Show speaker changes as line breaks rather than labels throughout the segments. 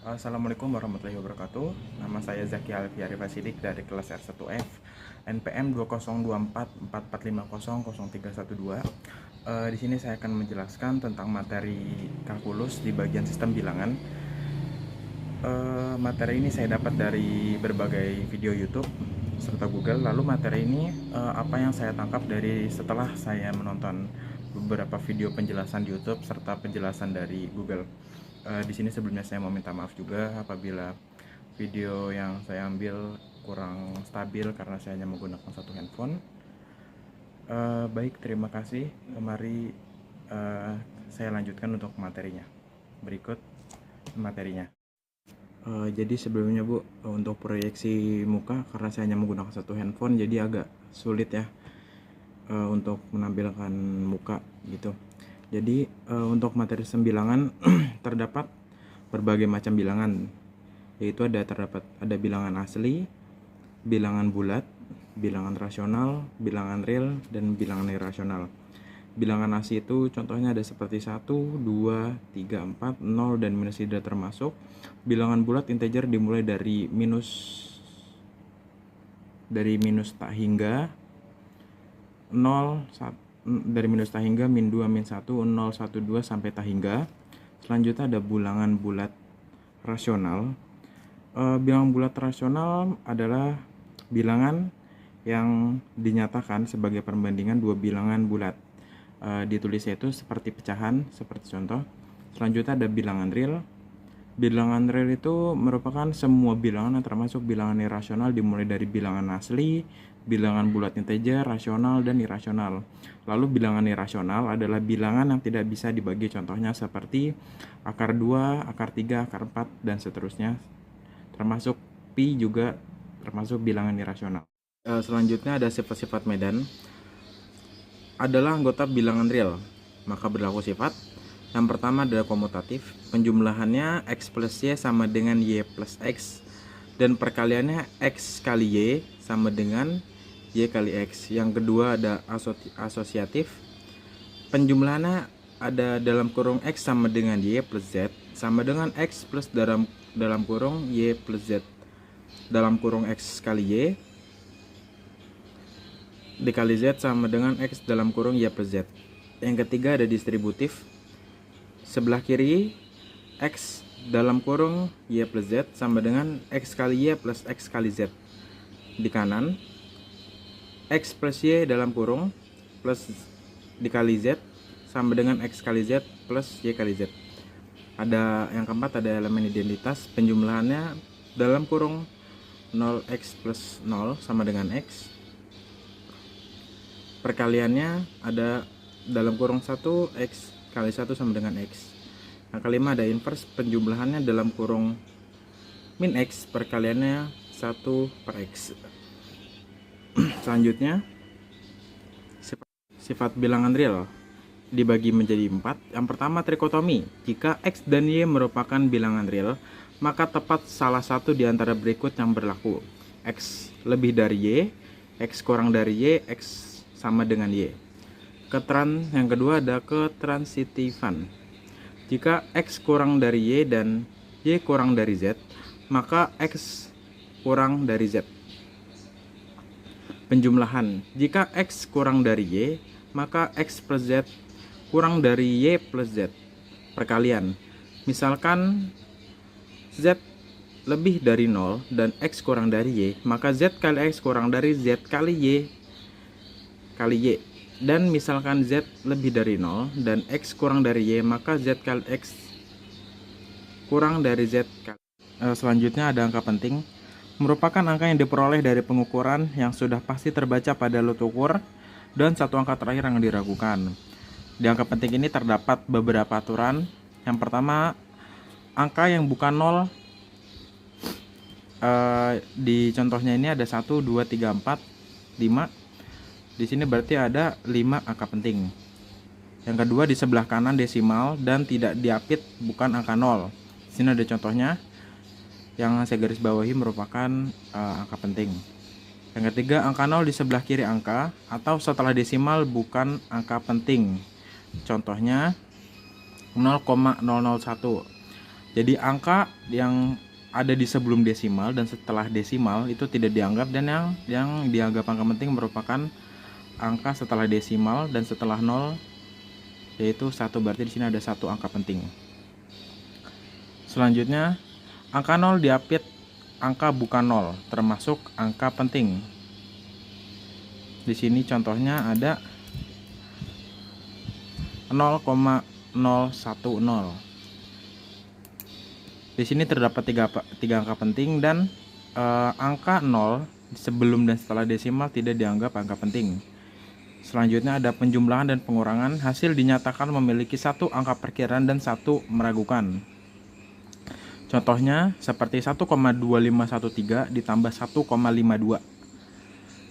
Assalamualaikum warahmatullahi wabarakatuh. Nama saya Zaki Alfiari Fasidik dari kelas R1F NPM 202444500312. Di sini saya akan menjelaskan tentang materi kalkulus di bagian sistem bilangan. Materi ini saya dapat dari berbagai video YouTube serta Google. Lalu materi ini apa yang saya tangkap dari setelah saya menonton beberapa video penjelasan di YouTube serta penjelasan dari Google. Di sini sebelumnya saya mau minta maaf juga apabila video yang saya ambil kurang stabil karena saya hanya menggunakan satu handphone. Baik, terima kasih. Mari saya lanjutkan untuk materinya. Berikut materinya. Jadi sebelumnya Bu, untuk proyeksi muka karena saya hanya menggunakan satu handphone jadi agak sulit ya untuk menampilkan muka gitu. Jadi untuk materi bilangan terdapat berbagai macam bilangan, yaitu terdapat bilangan asli, bilangan bulat, bilangan rasional, bilangan real, dan bilangan irasional. Bilangan asli itu contohnya ada seperti 1, 2, 3, 4, 0, dan minus tidak termasuk. Bilangan bulat integer dimulai dari minus tak hingga 0, dari minus tak hingga min 2, min 1, 0, 1, 2 sampai tak hingga. Selanjutnya ada bilangan bulat rasional. Bilangan bulat rasional adalah bilangan yang dinyatakan sebagai perbandingan dua bilangan bulat. Ditulisnya itu seperti pecahan, seperti contoh. Selanjutnya ada bilangan real. Bilangan real itu merupakan semua bilangan yang termasuk bilangan irasional dimulai dari bilangan asli, bilangan bulat integer, rasional, dan irasional. Lalu bilangan irasional adalah bilangan yang tidak bisa dibagi, contohnya seperti akar 2, akar 3, akar 4, dan seterusnya. Termasuk pi juga termasuk bilangan irasional. Selanjutnya ada sifat-sifat medan. Adalah anggota bilangan real, maka berlaku sifat. Yang pertama adalah komutatif, penjumlahannya x plus y sama dengan y plus x, dan perkaliannya x kali y sama dengan y kali x. Yang kedua ada asosiatif, penjumlahannya ada dalam kurung x sama dengan y plus z sama dengan x plus dalam kurung y plus z dalam kurung x kali y dikali z sama dengan x dalam kurung y plus z. Yang ketiga ada distributif, sebelah kiri x dalam kurung y plus z sama dengan x kali y plus x kali z. Di kanan x plus y dalam kurung plus dikali z sama dengan x kali z plus y kali z. Ada yang keempat ada elemen identitas, penjumlahannya dalam kurung 0x plus 0 sama dengan x. Perkaliannya ada dalam kurung 1x kali 1 sama dengan x. Yang kelima ada inverse, penjumlahannya dalam kurung min x, perkaliannya 1 per x. Selanjutnya sifat bilangan real dibagi menjadi 4. Yang pertama trikotomi. Jika x dan y merupakan bilangan real, maka tepat salah satu di antara berikut yang berlaku. X lebih dari y, x kurang dari y, x sama dengan y. Yang kedua ada ketransitifan. Jika x kurang dari y dan y kurang dari z, maka x kurang dari z. Penjumlahan. Jika x kurang dari y, maka x plus z kurang dari y plus z. Perkalian. Misalkan z lebih dari 0 dan x kurang dari y, maka z kali x kurang dari z kali y kali y. Dan misalkan z lebih dari 0 dan x kurang dari y, maka z kali x kurang dari z kali. Selanjutnya ada angka penting, merupakan angka yang diperoleh dari pengukuran yang sudah pasti terbaca pada lot ukur dan satu angka terakhir yang diragukan. Di angka penting ini terdapat beberapa aturan. Yang pertama, angka yang bukan 0, di contohnya ini ada 1, 2, 3, 4, 5. Di sini berarti ada 5 angka penting. Yang kedua di sebelah kanan desimal dan tidak diapit bukan angka 0. Di sini ada contohnya. Yang saya garis bawahi merupakan angka penting. Yang ketiga angka 0 di sebelah kiri angka atau setelah desimal bukan angka penting. Contohnya 0,001. Jadi angka yang ada di sebelum desimal dan setelah desimal itu tidak dianggap, dan yang dianggap angka penting merupakan angka setelah desimal dan setelah 0, yaitu 1. Berarti di sini ada 1 angka penting. Selanjutnya, angka 0 diapit angka bukan 0, termasuk angka penting. Di sini contohnya ada 0,010. Di sini terdapat tiga angka penting, dan angka 0 sebelum dan setelah desimal tidak dianggap angka penting. Selanjutnya ada penjumlahan dan pengurangan. Hasil dinyatakan memiliki 1 angka perkiraan dan 1 meragukan. Contohnya seperti 1,2513 ditambah 1,52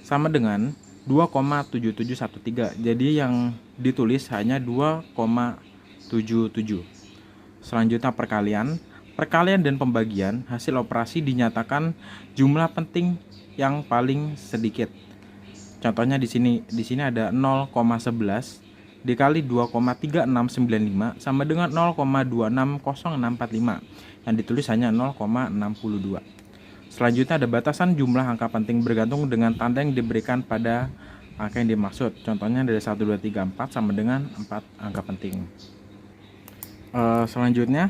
sama dengan 2,7713. Jadi yang ditulis hanya 2,77. Selanjutnya perkalian. Perkalian dan pembagian, hasil operasi dinyatakan jumlah penting yang paling sedikit. Contohnya di sini ada 0,11 dikali 2,3695 sama dengan 0,260645. Yang ditulis hanya 0,62. Selanjutnya ada batasan jumlah angka penting bergantung dengan tanda yang diberikan pada angka yang dimaksud. Contohnya dari 1, 2, 3, 4 sama dengan 4 angka penting. Selanjutnya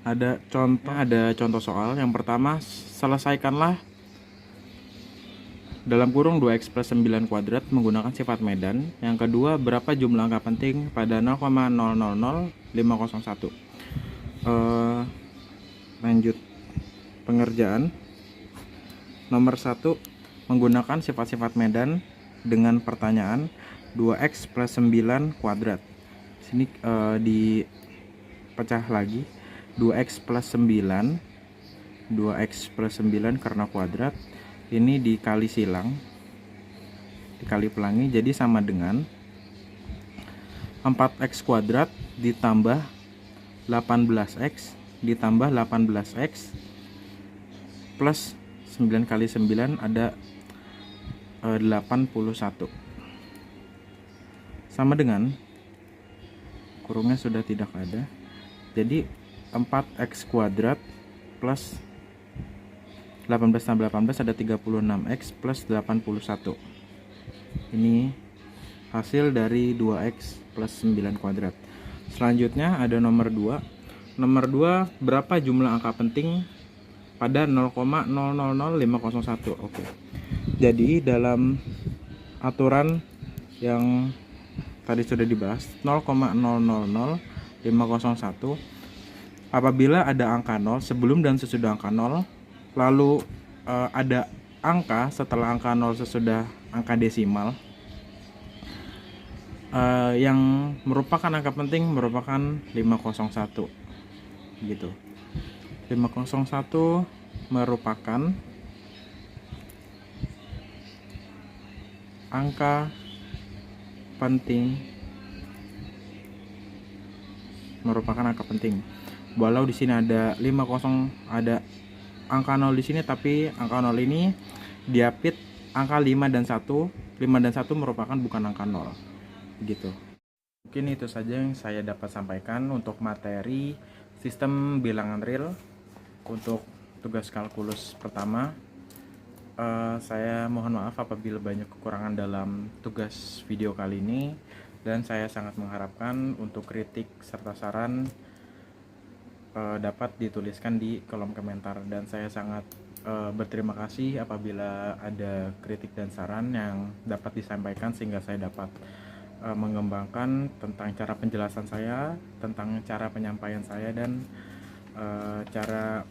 ada contoh soal. Yang pertama, selesaikanlah dalam kurung 2x plus 9 kuadrat menggunakan sifat Medan. Yang kedua, berapa jumlah angka penting pada 0,000501. Lanjut pengerjaan. Nomor 1, menggunakan sifat-sifat Medan dengan pertanyaan 2x plus 9 kuadrat. Sini dipecah lagi. 2x plus 9 karena kuadrat, ini dikali silang, dikali pelangi, jadi sama dengan 4x kuadrat ditambah 18x ditambah 18x plus 9 kali 9 ada 81 sama dengan, kurungnya sudah tidak ada, jadi 4x kuadrat plus 18 tambah 18 ada 36x plus 81. Ini hasil dari 2x plus 9 kuadrat. Selanjutnya ada nomor 2. Nomor 2, berapa jumlah angka penting pada 0,000501. Oke. Jadi dalam aturan yang tadi sudah dibahas, 0,000501, apabila ada angka 0 sebelum dan sesudah angka 0, lalu ada angka setelah angka 0 sesudah angka desimal, yang merupakan angka penting merupakan 501 gitu. 501 merupakan angka penting, walau di sini ada 50, ada angka 0 di sini, tapi angka 0 ini diapit angka 5 dan 1. 5 dan 1 merupakan bukan angka 0 gitu. Mungkin itu saja yang saya dapat sampaikan untuk materi sistem bilangan real untuk tugas kalkulus pertama. Saya mohon maaf apabila banyak kekurangan dalam tugas video kali ini, dan saya sangat mengharapkan untuk kritik serta saran dapat dituliskan di kolom komentar, dan saya sangat berterima kasih apabila ada kritik dan saran yang dapat disampaikan sehingga saya dapat mengembangkan tentang cara penjelasan saya, tentang cara penyampaian saya, dan cara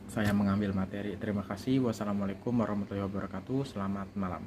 saya mengambil materi. Terima kasih. Wassalamualaikum warahmatullahi wabarakatuh. Selamat malam.